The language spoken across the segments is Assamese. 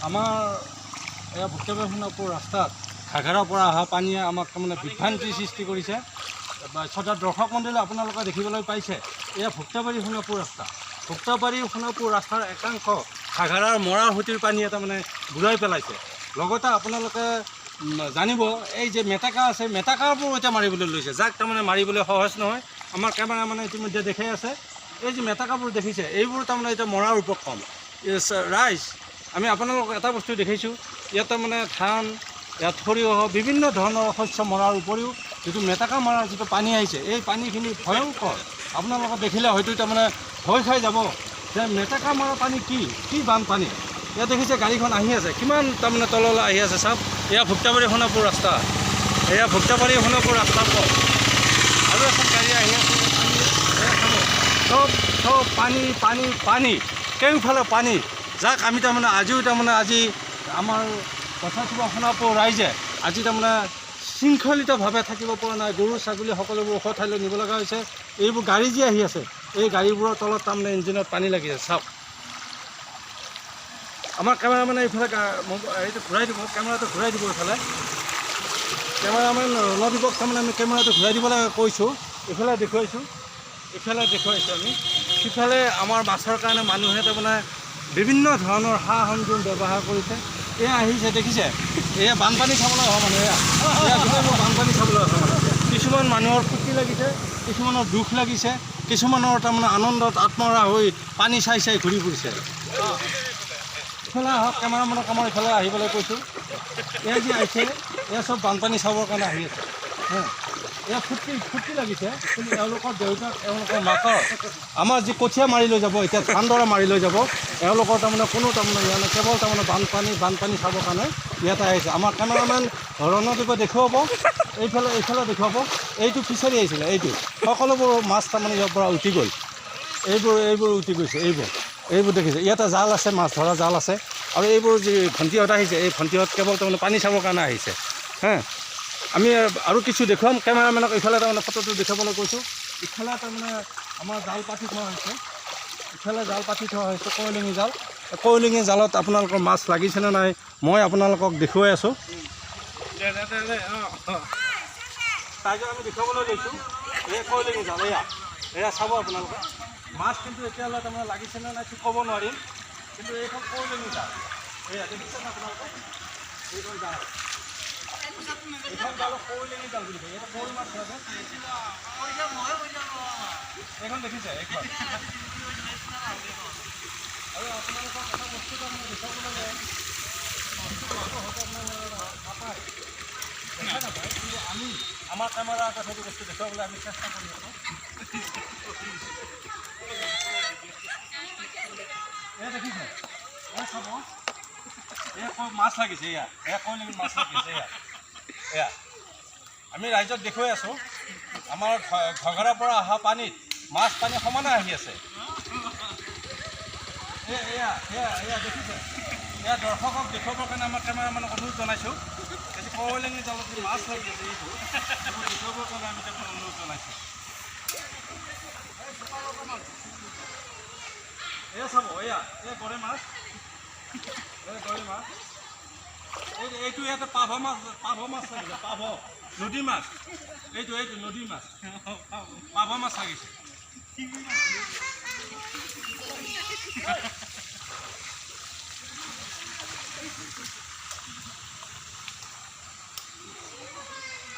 আমাৰ এয়া ভুক্তভোগী সোণাপুৰ ৰাস্তাত ঘাঘৰাৰ পৰা অহা পানীয়ে আমাক তাৰমানে বিভ্ৰান্তিৰ সৃষ্টি কৰিছে। শ্ৰদ্ধাৰ দৰ্শক মণ্ডলী আপোনালোকে দেখিবলৈ পাইছে, এয়া ভুক্তভোগী সোণাপুৰ ৰাস্তা। ভুক্তভোগী সোণাপুৰ ৰাস্তাৰ একাংশ ঘাঘৰাৰ মৰা সুঁতিৰ পানীয়ে তাৰমানে বুৰাই পেলাইছে। লগতে আপোনালোকে জানিব, এই যে মেটেকা আছে, মেটেকাবোৰ এতিয়া মাৰিবলৈ লৈছে, যাক তাৰমানে মাৰিবলৈ সহজ নহয়। আমাৰ কেমেৰামেনে ইতিমধ্যে দেখাই আছে, এই যে মেটেকাবোৰ দেখিছে, এইবোৰ তাৰমানে এতিয়া মৰাৰ উপক্ৰম। ৰাইজ, আমি আপোনালোকক এটা বস্তু দেখিছোঁ, ইয়াত তাৰমানে ধান, ইয়াত সৰিয়হ, বিভিন্ন ধৰণৰ শস্য মৰাৰ উপৰিও যিটো মেটেকা মৰাৰ যিটো পানী আহিছে, এই পানীখিনি ভয়ংকৰ। আপোনালোকে দেখিলে হয়তো তাৰমানে ভয় খাই যাব যে মেটেকা মৰা পানী কি বানপানী। ইয়াত দেখিছে গাড়ীখন আহি আছে, কিমান তাৰমানে তললৈ আহি আছে চাওক। এয়া ভুক্তভোগী সোণাপুৰ ৰাস্তা, এয়া ভুক্তভোগী সোণাপুৰ ৰাস্তাৰ পথ। আৰু এখন গাড়ী আহি আছে, চব পানী পানী পানী, কেউফালে পানী, যাক আমি তাৰমানে আজিও তাৰমানে আজি আমাৰ পথাৰচুবা সোণাপুৰ ৰাইজে আজি তাৰমানে শৃংখলিতভাৱে থাকিব পৰা নাই। গৰু ছাগলী সকলোবোৰ ওখ ঠাইলৈ নিব লগা হৈছে। এইবোৰ গাড়ী যি আহি আছে, এই গাড়ীবোৰৰ তলত তাৰমানে ইঞ্জিনত পানী লাগি আছে চাওক। আমাৰ কেমেৰামেনে এইফালে এইটো ঘূৰাই দিব, কেমেৰাটো ঘূৰাই দিব এইফালে। কেমেৰামেন ৰণদীপক তাৰমানে আমি কেমেৰাটো ঘূৰাই দিবলৈ কৈছোঁ। এইফালে দেখুৱাইছোঁ, ইফালে দেখুৱাইছোঁ আমি। সিফালে আমাৰ মাছৰ কাৰণে মানুহে তাৰমানে বিভিন্ন ধৰণৰ সা সঁজুলি ব্যৱহাৰ কৰিছে। এয়া আহিছে দেখিছে, এয়া বানপানী চাবলৈ অহা মানুহ, এয়া গোটেইবোৰ বানপানী চাবলৈ অহা মানুহ। কিছুমান মানুহৰ ফূৰ্তি লাগিছে, কিছুমানৰ দুখ লাগিছে, কিছুমানৰ তাৰমানে আনন্দত আত্মহাৰা হৈ পানী চাই চাই ঘূৰি ফুৰিছে। ইফালে আহক, কেমেৰামেনক আমাৰ ইফালে আহিবলৈ কৈছোঁ। এয়া যি আহিছে, এয়া চব বানপানী চাবৰ কাৰণে আহি আছে। এয়া ফূৰ্তি লাগিছে, কিন্তু এওঁলোকৰ দেউতাক, এওঁলোকৰ মাকৰ আমাৰ যি কঠীয়া মাৰি লৈ যাব, এতিয়া ধানডৰা মাৰি লৈ যাব, এওঁলোকৰ তাৰমানে কোনো তাৰমানে ইয়াত নাই, কেৱল তাৰমানে বানপানী চাবৰ কাৰণে ইয়াতে আহিছে। আমাৰ কেমেৰামেন ৰণদীপে দেখুৱাব, এইফালে দেখুৱাব। এইটো ফিচাৰী আহিছিলে, এইটো সকলোবোৰ মাছ তাৰমানে ইয়াৰ পৰা উঠি গ'ল। এইবোৰ উঠি গৈছে, এইবোৰ দেখিছে। ইয়াতে জাল আছে, মাছ ধৰা জাল আছে। আৰু এইবোৰ যি ভণ্টিহঁত আহিছে, এই ভণ্টিহঁত কেৱল তাৰমানে পানী চাবৰ কাৰণে আহিছে। আমি আৰু কিছু দেখুৱাম, কেমেৰামেনক ইফালে তাৰমানে ফটোটো দেখুৱাবলৈ কৈছোঁ। ইফালে তাৰমানে আমাৰ জাল পাতি থোৱা হৈছে, কয়লিঙি জাল। কয়লিঙি জালত আপোনালোকৰ মাছ লাগিছেনে নাই মই আপোনালোকক দেখুৱাই আছোঁ। তাৰপিছত আমি দেখুৱাবলৈ লৈছোঁ, এই কয়লিঙি জাল, এয়া চাব আপোনালোকে। মাছ কিন্তু এতিয়ালৈ তাৰমানে লাগিছেনে নাই ঠিক ক'ব নোৱাৰিম, কিন্তু এইখন কয়লিঙি জাল, এয়া দেখিছেনে আপোনালোকে? এইখন জাল, এইখন জালক কয়লিঙি জাল বুলি কয়। এইটো কল মাছ লাগে, এইখন দেখিছে এইখন। আৰু আপোনালোকক এটা বস্তু তাৰমানে দেখুৱাবলৈ নাপায়, দেখা নাপায়, কিন্তু আমি আমাৰ কেমেৰা আগত সেইটো বস্তু দেখুৱাবলৈ আমি চেষ্টা কৰি আছোঁ। এয়া দেখিছে, এয়া চাব, এয়া মাছ লাগিছে, এয়া কয়লিঙিত মাছ লাগিছে। এয়া আমি ৰাইজক দেখুৱাই আছোঁ, আমাৰ ঘাঘৰাৰ পৰা অহা পানীত মাছ পানী সমানে আহি আছে। এয়া দেখিছে, এয়া দৰ্শকক দেখুৱাবৰ কাৰণে আমাৰ কেমেৰামেনক অনুৰোধ জনাইছোঁ। এইটো কয়লিঙি জালত যি মাছ লাগি আছে, এইবোৰ দেখুৱাবৰ কাৰণে আমি তেওঁক অনুৰোধ জনাইছোঁ। এয়া চাব, এয়া গৰৈ মাছ, এইটো ইয়াতে পাভ মাছ লাগিছে, নদী মাছ, এইটো নদী মাছ, পাভ মাছ লাগিছে।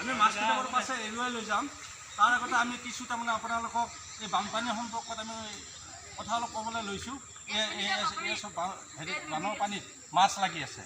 আমি মাছ কেইটাৰ পাছে এৰুৱাই লৈ যাম। তাৰ আগতে আমি কিছু তাৰমানে আপোনালোকক এই বানপানী সম্পৰ্কত আমি কথা অলপ ক'বলৈ লৈছোঁ। চব বানৰ পানীত মাছ লাগি আছে।